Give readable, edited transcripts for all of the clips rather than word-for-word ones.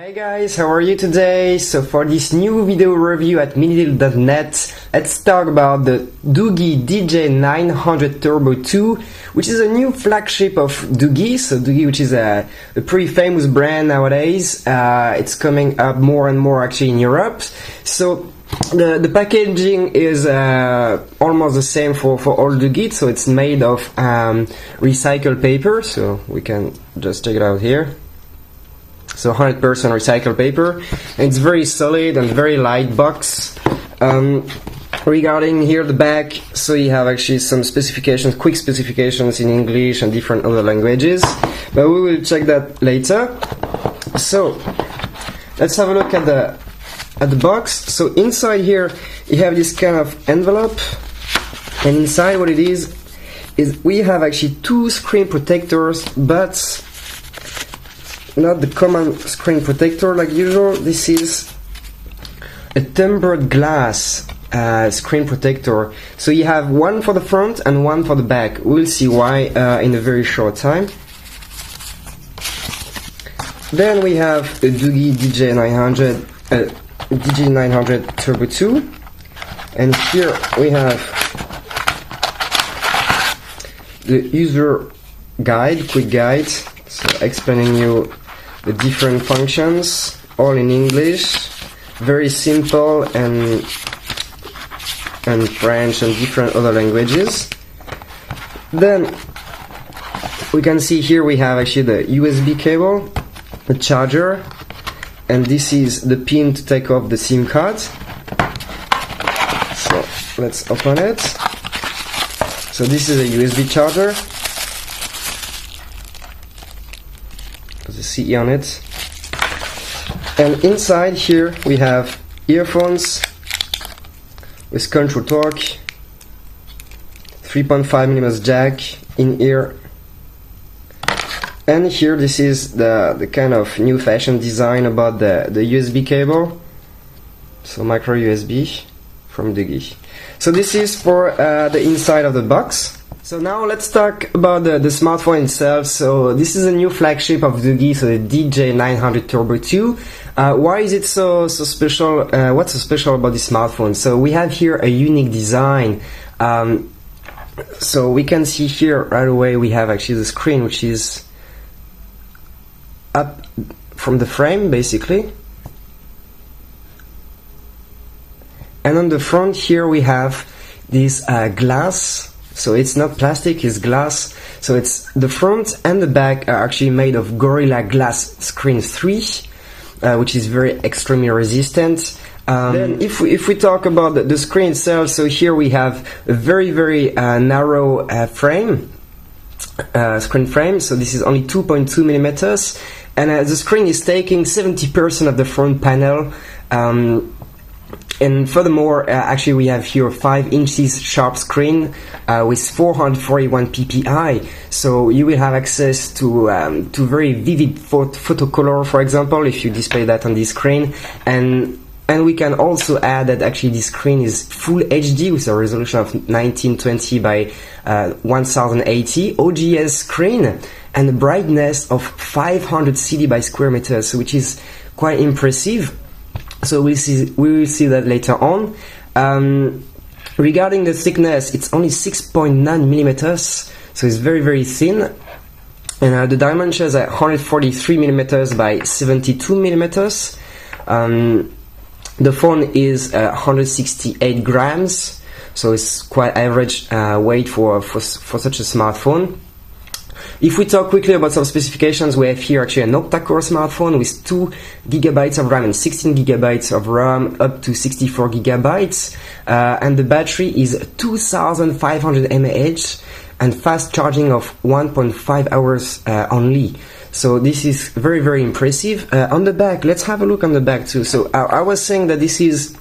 Hey guys, how are you today? So for this new video review at minideal.net, let's talk about the Doogee DG900 Turbo2, which is a new flagship of Doogee. So Doogee, which is a pretty famous brand nowadays, it's coming up more and more actually in Europe. So the packaging is almost the same for all Doogee, so it's made of recycled paper, so we can just check it out here. So 100% recycled paper, and it's very solid and very light box. Regarding here the back, so you have actually some specifications, quick specifications in English and different other languages, but we will check that later. So let's have a look at the box. So inside here you have this kind of envelope, and inside what it is we have actually two screen protectors, but not the common screen protector like usual. This is a tempered glass screen protector. So you have one for the front and one for the back. We'll see why in a very short time. Then we have a Doogee DG900 Turbo2, and here we have the user guide, quick guide, so explaining you the different functions, all in English, very simple, and French and different other languages. Then we can see here we have actually the USB cable, the charger, and this is the pin to take off the SIM card. So let's open it. So this is a USB charger. There's a CE on it, and inside here we have earphones with control torque, 3.5mm jack, in ear, and here this is the kind of new fashion design about the USB cable, so micro USB from Doogee. So this is for the inside of the box. So now let's talk about the smartphone itself. So this is a new flagship of Doogee, so the DG900 Turbo2. Why is it so special? What's so special about this smartphone? So we have here a unique design. So we can see here right away we have actually the screen, which is up from the frame basically. And on the front here we have this glass. So it's not plastic, it's glass. So it's the front and the back are actually made of Gorilla Glass Screen 3, which is very extremely resistant. Then if we talk about the screen itself, so here we have a very narrow screen frame. So this is only 2.2mm, and the screen is taking 70% of the front panel. And furthermore, actually we have here 5 inches sharp screen with 441 ppi, so you will have access to very vivid photo color, for example, if you display that on this screen. And we can also add that actually this screen is full HD with a resolution of 1920 by 1080 OGS screen, and a brightness of 500 CD by square meters, which is quite impressive. So we will see that later on. Regarding the thickness, it's only 6.9mm, so it's very thin. And the dimensions are 143mm by 72mm. The phone is 168 grams, so it's quite average weight for such a smartphone. If we talk quickly about some specifications, we have here actually an Octa core smartphone with 2GB of RAM and 16GB of RAM, up to 64GB, and the battery is 2500 mAh and fast charging of 1.5 hours only. So this is very impressive. On the back, let's have a look on the back too. So I was saying that this is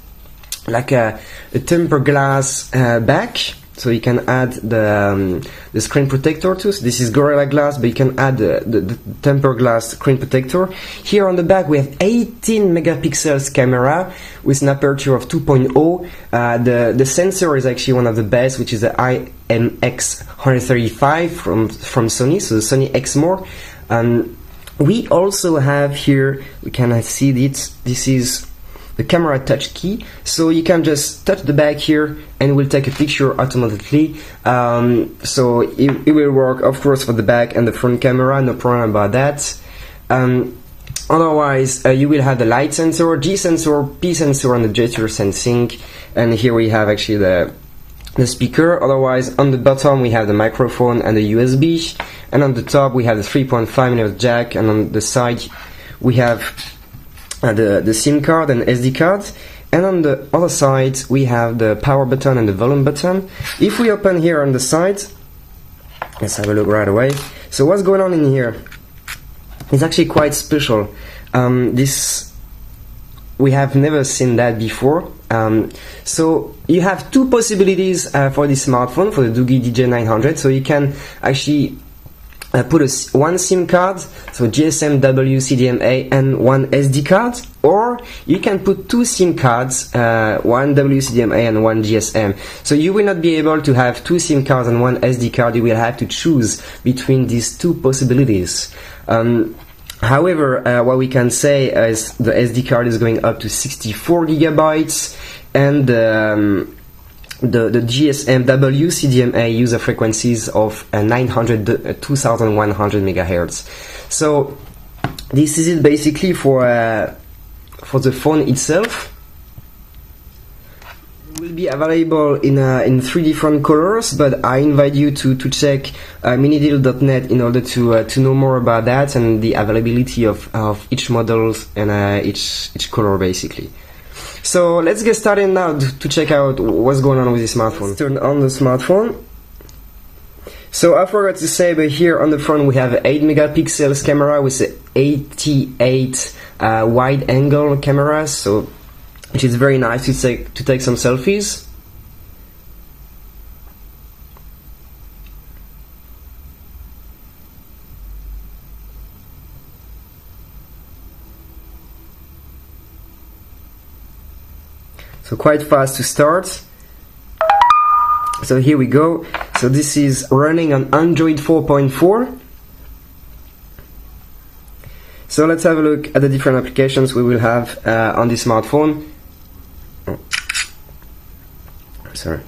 like a tempered glass back. So you can add the screen protector too. So this is Gorilla Glass, but you can add the tempered glass screen protector. Here on the back we have 18 megapixels camera with an aperture of 2.0. The sensor is actually one of the best, which is the IMX135 from Sony, so the Sony Exmor. We also have here, we can see it, this is the camera touch key, so you can just touch the back here and it will take a picture automatically. So it will work, of course, for the back and the front camera, no problem about that. Otherwise, you will have the light sensor, G sensor, P sensor, and the gesture sensing. And here we have actually the speaker. Otherwise, on the bottom we have the microphone and the USB, and on the top we have the 3.5mm jack, and on the side we have the SIM card and SD card, and on the other side we have the power button and the volume button. If we open here on the side, let's have a look right away. So what's going on in here? It's actually quite special. We have never seen that before. So you have two possibilities for this smartphone, for the Doogee DJ900. So you can actually put one SIM card, so GSM, WCDMA, and one SD card, or you can put two SIM cards, one WCDMA and one GSM. So you will not be able to have two SIM cards and one SD card. You will have to choose between these two possibilities. However, what we can say is the SD card is going up to 64 gigabytes, and the GSM WCDMA user frequencies of 900 2100 megahertz. So this is it basically for the phone itself. It will be available in 3 different colors, but I invite you to check minideal.net in order to know more about that and the availability of each model and each color basically. So let's get started now to check out what's going on with this smartphone. Let's turn on the smartphone. So I forgot to say, but here on the front we have an 8 megapixels camera with an 88 wide angle camera, so which is very nice to take some selfies. So quite fast to start. So here we go. So this is running on Android 4.4. So let's have a look at the different applications we will have on this smartphone. Sorry.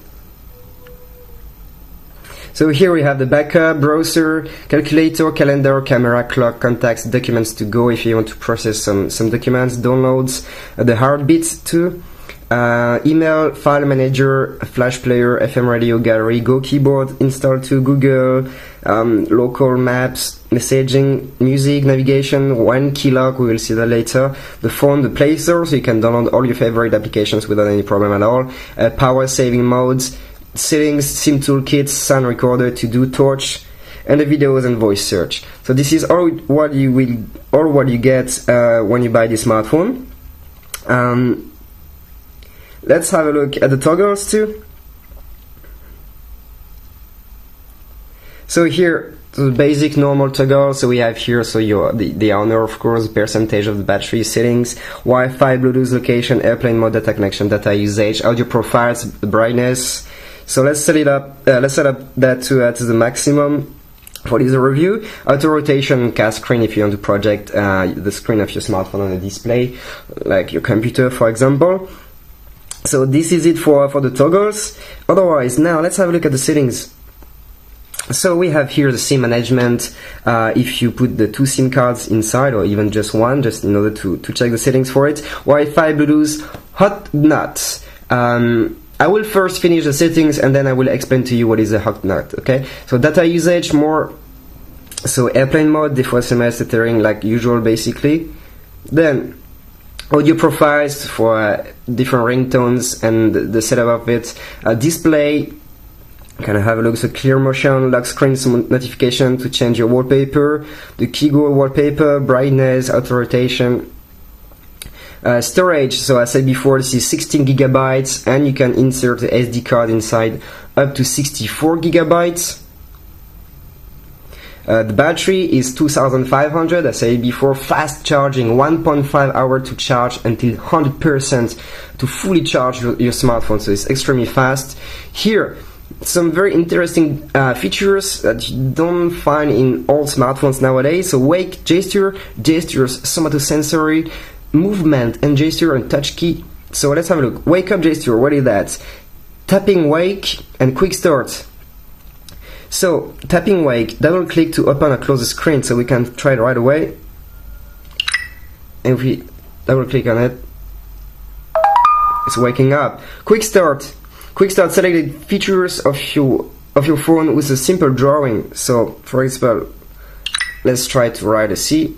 So here we have the backup, browser, calculator, calendar, camera, clock, contacts, documents to go if you want to process some documents, downloads, the heartbeat too, email, file manager, flash player, FM radio, gallery, Go keyboard, install to Google, local maps, messaging, music, navigation, one key lock, we will see that later, the phone, the Play Store, so you can download all your favorite applications without any problem at all, power saving modes, settings, SIM toolkit, sound recorder, to do, torch, and the videos and voice search. So this is all what you get when you buy this smartphone. Let's have a look at the toggles too. So here, the basic normal toggle. So we have here, so the owner, of course, percentage of the battery, settings, Wi-Fi, Bluetooth, location, airplane mode, data connection, data usage, audio profiles, the brightness. So let's set it up. Let's set up that to the maximum for this review. Auto rotation, cast screen if you want to project the screen of your smartphone on a display, like your computer, for example. So this is it for the toggles. Otherwise, now let's have a look at the settings. So we have here the SIM management, if you put the two SIM cards inside, or even just one, just in order to check the settings for it. Wi-Fi, Bluetooth, hot nut. I will first finish the settings and then I will explain to you what is a hot nut, okay? So data usage, more, so airplane mode, default SMS, tethering like usual basically. Then audio profiles for different ringtones and the setup of it. Display, kind of have a look, so clear motion, lock screen notification to change your wallpaper, the keyboard wallpaper, brightness, auto rotation. Storage, so I said before, this is 16 gigabytes and you can insert the SD card inside up to 64 gigabytes. The battery is 2500, I said before, fast charging, 1.5 hours to charge until 100% to fully charge your smartphone, so it's extremely fast. Here some very interesting features that you don't find in all smartphones nowadays. So wake gesture, gestures, somatosensory, movement and gesture and touch key. So let's have a look. Wake up gesture, what is that? Tapping wake and quick start. So tapping wake, double click to open or close the screen, so we can try it right away. And if we double click on it, it's waking up. Quick start. Quick start selected features of your phone with a simple drawing. So for example, let's try to write a C.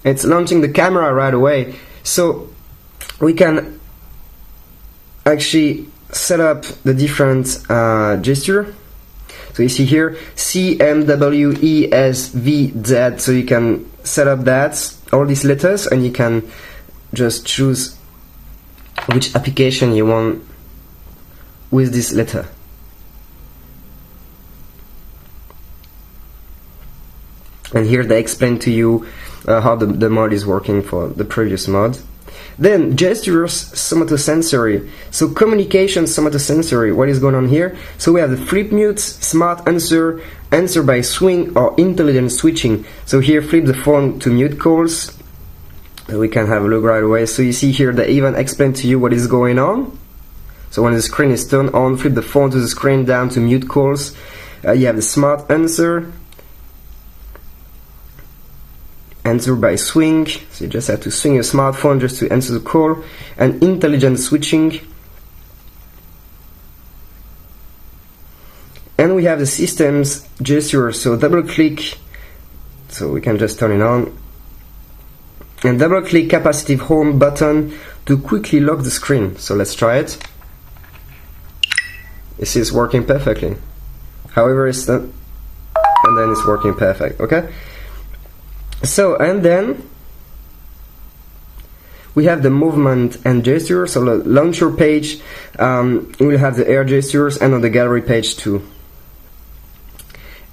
It's launching the camera right away. So we can actually set up the different gesture. So you see here CMWESVZ, so you can set up that, all these letters, and you can just choose which application you want with this letter. And here they explain to you how the mod is working for the previous mod. Then gestures, somatosensory. So communication, somatosensory. What is going on here? So we have the flip mute, smart answer, answer by swing, or intelligent switching. So here flip the phone to mute calls. We can have a look right away. So you see here they even explain to you what is going on. So when the screen is turned on, flip the phone to the screen down to mute calls. You have the smart answer, answer by swing, so you just have to swing your smartphone just to answer the call, and intelligent switching. And we have the system's gesture, so double click, so we can just turn it on, and double click capacitive home button to quickly lock the screen. So let's try it. This is working perfectly. However, it's not, and then it's working perfect. Okay. So, and then we have the movement and gestures. So the launcher page, we'll have the air gestures, and on the gallery page too.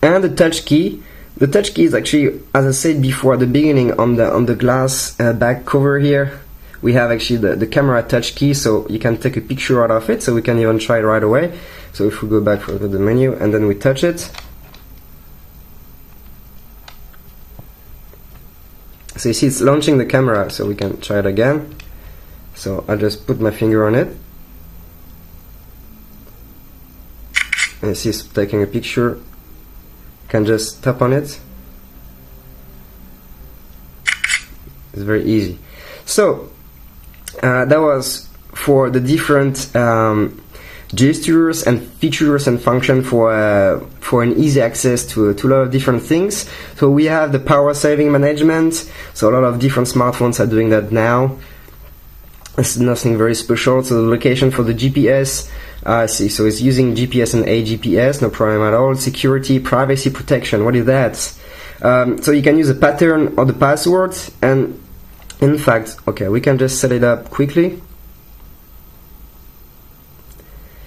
And the touch key. The touch key is actually, as I said before at the beginning, on the glass back cover here, we have actually the camera touch key, so you can take a picture out of it. So we can even try it right away. So if we go back for the menu and then we touch it. So you see it's launching the camera, so we can try it again. So I'll just put my finger on it. And you see it's taking a picture. You can just tap on it. It's very easy. So that was for the different gestures and features and function for an easy access to a lot of different things. So we have the power saving management. So a lot of different smartphones are doing that now. It's nothing very special. So the location for the GPS, see, so it's using GPS and AGPS, no problem at all. Security, privacy protection, what is that? So you can use a pattern or the password, and in fact, okay, we can just set it up quickly.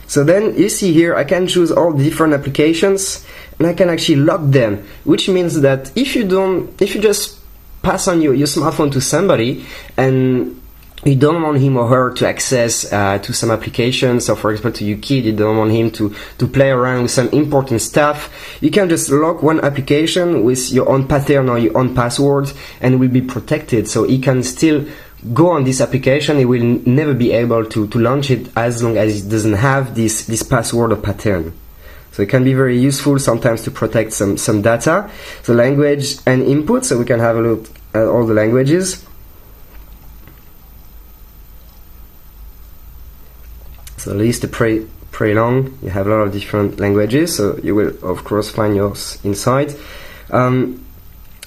So then you see here I can choose all the different applications, and I can actually lock them, which means that if you just pass on your smartphone to somebody and you don't want him or her to access to some applications, so for example to your kid, you don't want him to play around with some important stuff, you can just lock one application with your own pattern or your own password, and it will be protected, so he can still go on this application. It will never be able to launch it as long as it doesn't have this password or pattern. So it can be very useful sometimes to protect some data. So language and input, so we can have a look at all the languages. So list is pretty long. You have a lot of different languages, so you will of course find yours inside.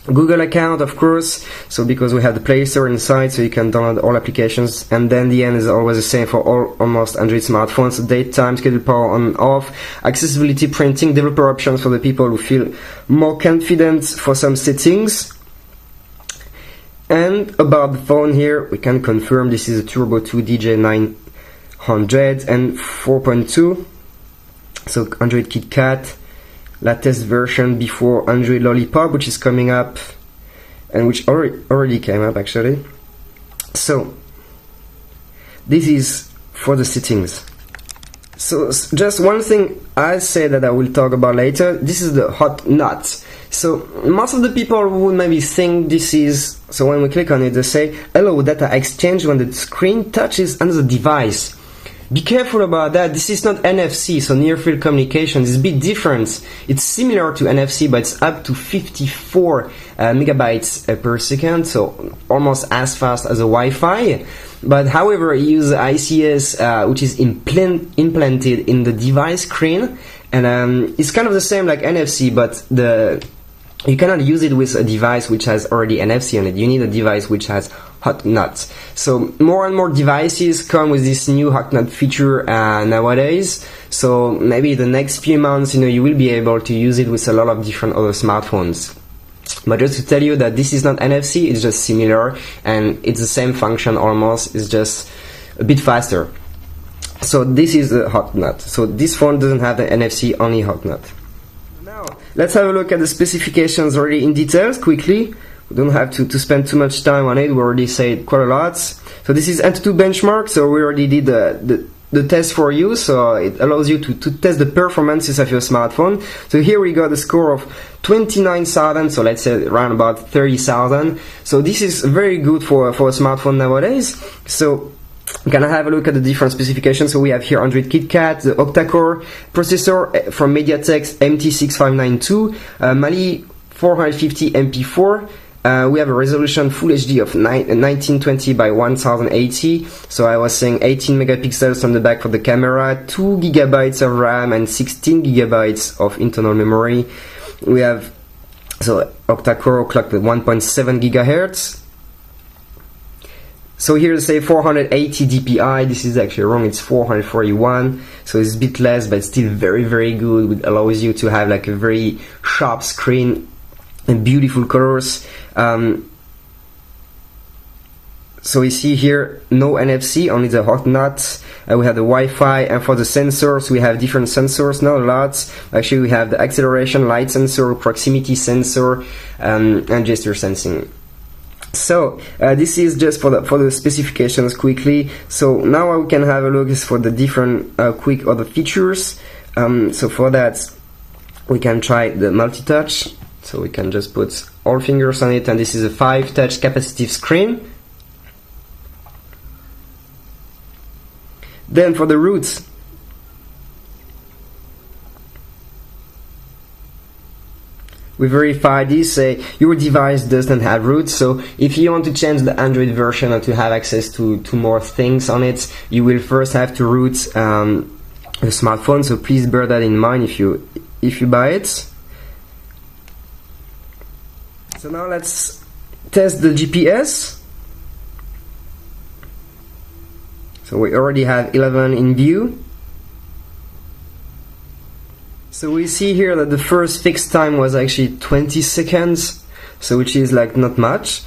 Google account, of course, so because we have the Play Store inside, so you can download all applications, and then the end is always the same for almost Android smartphones. So date, time, schedule, power on, off, accessibility, printing, developer options for the people who feel more confident for some settings. And about the phone here, we can confirm this is a Turbo2 DG900 and 4.2, so Android KitKat, latest version before Android Lollipop, which is coming up, and which already came up actually. So this is for the settings. So just one thing I say that I will talk about later, this is the hot nut. So most of the people would maybe think this is, so when we click on it they say hello data exchange when the screen touches another device. Be careful about that, this is not NFC, so near field communication is a bit different. It's similar to NFC but it's up to 54 megabytes per second, so almost as fast as a Wi-Fi. But however, it uses ICS which is implanted in the device screen, and it's kind of the same like NFC, but you cannot use it with a device which has already NFC on it. You need a device which has hot nuts. So more and more devices come with this new hot nut feature nowadays. So maybe the next few months, you will be able to use it with a lot of different other smartphones. But just to tell you that this is not NFC, it's just similar, and it's the same function almost, it's just a bit faster. So this is the hot nut. So this phone doesn't have the NFC, only hot nut. Now, let's have a look at the specifications already in details quickly. We don't have to spend too much time on it, we already said quite a lot. So this is Antutu benchmark, so we already did the test for you, so it allows you to test the performances of your smartphone. So here we got a score of 29,000, so let's say around about 30,000. So this is very good for a smartphone nowadays. So we can have a look at the different specifications. So we have here Android KitKat, the Octa core processor from MediaTek's MT6592, Mali 450MP4. We have a resolution Full HD of 1920 by 1080. So I was saying 18 megapixels on the back for the camera, 2 gigabytes of RAM and 16 gigabytes of internal memory. We have Octa core clocked at 1.7 gigahertz. So here they say 480 dpi, this is actually wrong, it's 441, so it's a bit less but still very very good. It allows you to have like a very sharp screen and beautiful colors. So you see here no NFC, only the hot nut. We have the Wi-Fi, and for the sensors we have different sensors, not a lot. Actually we have the acceleration, light sensor, proximity sensor, and gesture sensing. So this is just for the specifications quickly. So now we can have a look for the different quick other features. So for that we can try the multi-touch. So we can just put all fingers on it, and this is a 5-touch capacitive screen. Then for the roots, we verify this, say your device doesn't have roots, so if you want to change the Android version or to have access to more things on it, you will first have to root the smartphone, so please bear that in mind if you buy it. So now let's test the GPS. So we already have 11 in view. So we see here that the first fixed time was actually 20 seconds, so which is like not much.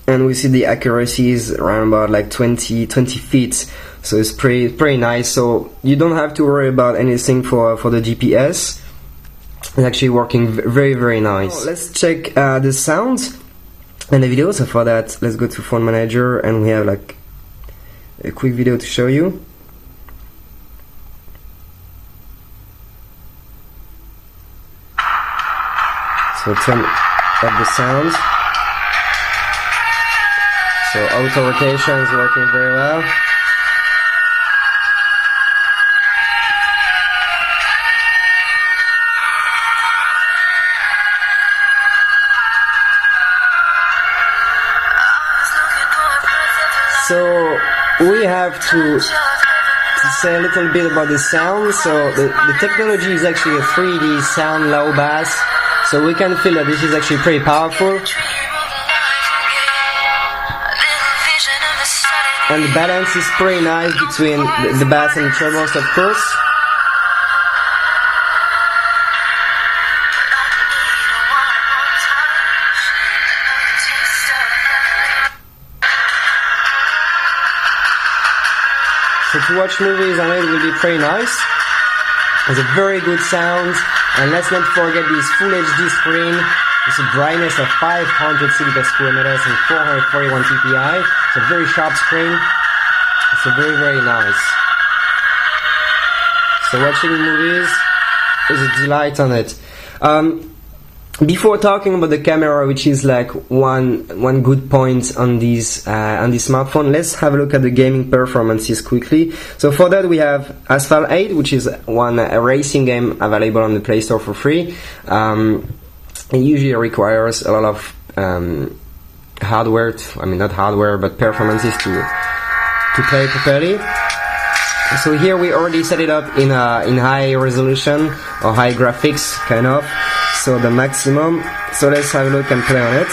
And we see the accuracy is around about like 20 feet, so it's pretty nice. So you don't have to worry about anything for the GPS. It's actually working very very nice. Now, let's check the sound and the video. So for that, let's go to Phone Manager, and we have like a quick video to show you. So turn up the sound. So auto rotation is working very well. So we have to say a little bit about the sound. So the technology is actually a 3D sound low bass, so we can feel that this is actually pretty powerful. And the balance is pretty nice between the bass and the trebles, of course. So to watch movies on it will be pretty nice. It's a very good sound, and let's not forget this Full HD screen. It's a brightness of 560 per square meters and 441 ppi. It's a very sharp screen. It's a very, very nice. So watching movies is a delight on it. Before talking about the camera, which is like one good point on this smartphone, let's have a look at the gaming performances quickly. So for that we have Asphalt 8, which is a racing game available on the Play Store for free. It usually requires a lot of hardware, not hardware, but performances to play properly. So here we already set it up in high resolution or high graphics, kind of. So the maximum. So let's have a look and play on it.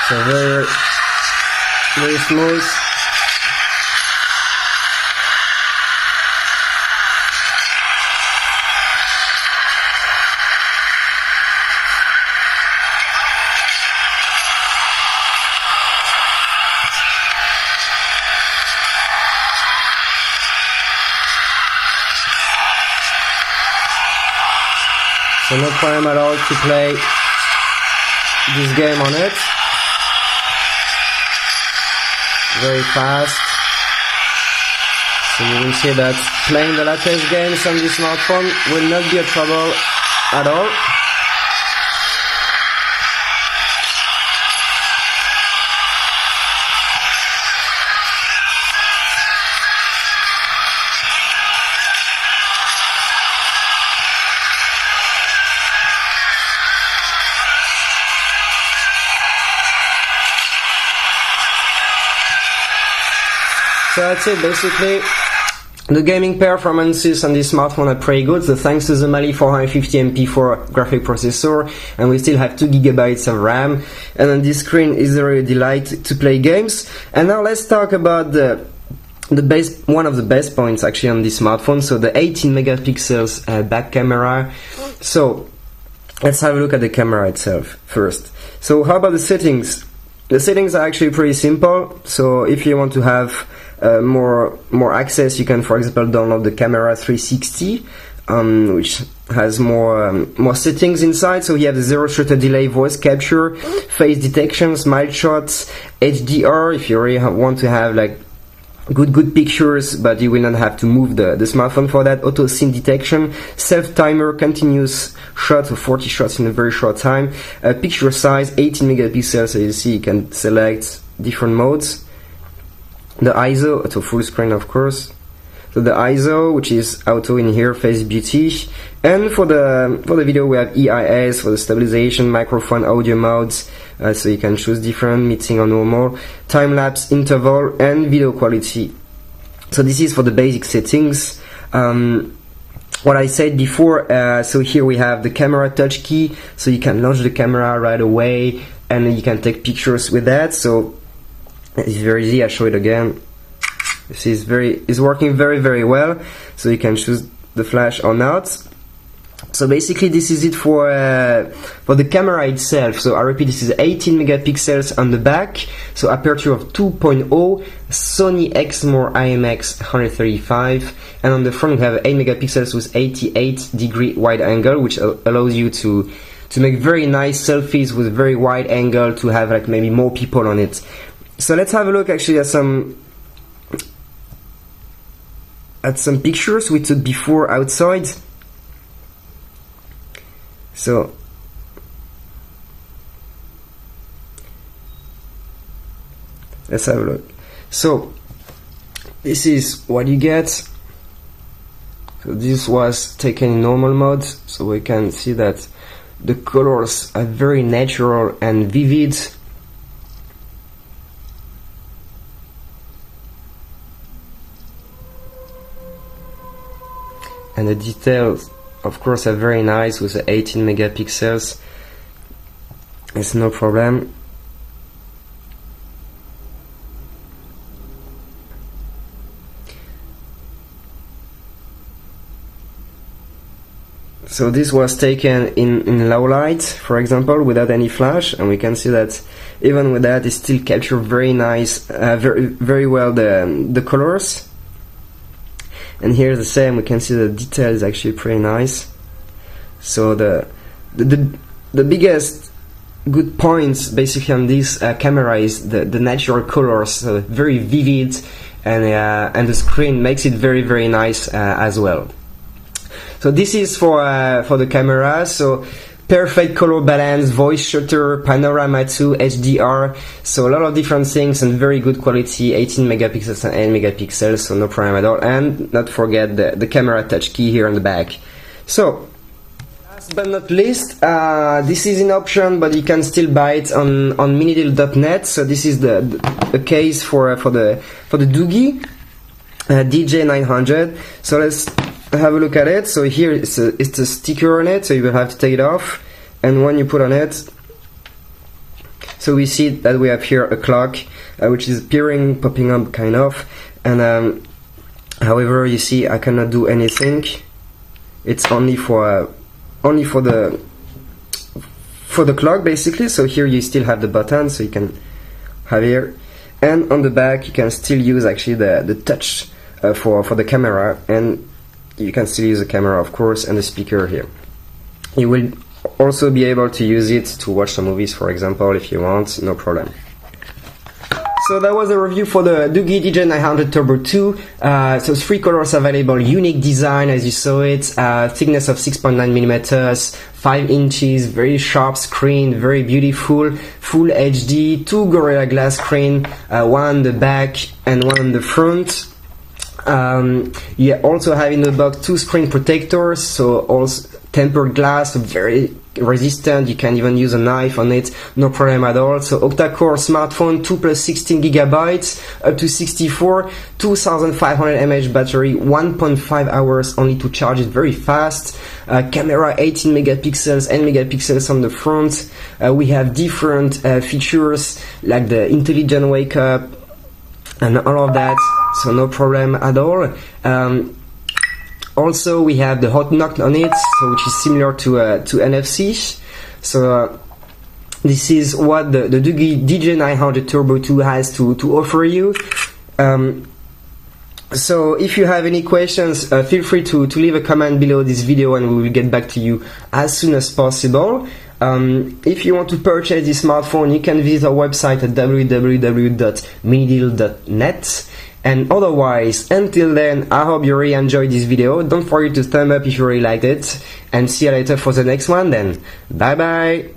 So very, very smooth. So no problem at all to play this game on it. Very fast. So you will see that playing the latest games on this smartphone will not be a trouble at all. So that's it, basically. The gaming performances on this smartphone are pretty good, so thanks to the Mali 450MP graphic processor, and we still have 2GB of RAM, and on this screen is a real delight to play games. And now let's talk about one of the best points actually on this smartphone, so the 18 megapixels back camera. So let's have a look at the camera itself first. So how about the settings? The settings are actually pretty simple. So if you want to have more access, you can, for example, download the Camera 360, which has more settings inside. So you have the zero shutter delay, voice capture, face detection, smile shots, HDR if you really want to have like good pictures, but you will not have to move the smartphone for that. Auto scene detection, self timer, continuous shots of 40 shots in a very short time. Picture size 18 megapixels, so you see you can select different modes. The ISO, so full screen of course. So the ISO, which is auto in here, face beauty, and for the video we have EIS for the stabilization, microphone, audio modes. So you can choose different, meeting or normal, time lapse, interval, and video quality. So this is for the basic settings. What I said before, so here we have the camera touch key, so you can launch the camera right away, and you can take pictures with that. So it's very easy. I'll show it again. This is working very well. So you can choose the flash or not. So basically this is it for the camera itself. So I repeat, this is 18 megapixels on the back, so aperture of 2.0, Sony Exmor IMX 135, and on the front we have 8 megapixels with 88-degree wide angle, which allows you to make very nice selfies with very wide angle, to have like maybe more people on it. So let's have a look actually at some pictures we took before outside. So let's have a look. So this is what you get. So this was taken in normal mode, so we can see that the colors are very natural and vivid. And the details, of course, are very nice with the 18 megapixels. It's no problem. So this was taken in low light, for example, without any flash, and we can see that even with that, it still captures very nice, very well the colors. And here the same, we can see the detail is actually pretty nice. So the biggest good points basically on this camera is the natural colors, so very vivid, and the screen makes it very nice as well. So this is for the camera. So perfect color balance, voice shutter, panorama 2, HDR, so a lot of different things and very good quality, 18 megapixels and 8 megapixels, so no problem at all. And not forget the camera touch key here on the back. So last but not least, this is an option, but you can still buy it on minideal.net. So this is the case for the Doogee DJ900. So let's have a look at it. So here it's a sticker on it, so you will have to take it off, and when you put on it, so we see that we have here a clock which is appearing, popping up kind of, and however you see I cannot do anything. It's only for the clock basically. So here you still have the button, so you can have here, and on the back you can still use actually the touch for the camera, and you can still use the camera of course, and the speaker here. You will also be able to use it to watch some movies, for example, if you want, no problem. So that was a review for the Doogee DJ900 Turbo 2. So 3 colors available, unique design as you saw it, thickness of 6.9mm, 5 inches, very sharp screen, very beautiful, full HD, 2 Gorilla Glass screen, one on the back and one on the front. You also have in the box 2 screen protectors, so also tempered glass, so very resistant. You can even use a knife on it, no problem at all. So octa-core smartphone, 2 plus 16 gigabytes, up to 64, 2500 mAh battery, 1.5 hours only to charge it, very fast. Camera 18 megapixels and megapixels on the front. We have different features like the intelligent wake up and all of that, so no problem at all. Also we have the hot knock on it, so which is similar to NFC. So this is what the Doogee DJ900 Turbo 2 has to offer you. So if you have any questions, feel free to leave a comment below this video and we will get back to you as soon as possible. If you want to purchase this smartphone, you can visit our website at www.minideal.net. And otherwise, until then, I hope you really enjoyed this video. Don't forget to thumb up if you really liked it. And see you later for the next one then. Bye bye!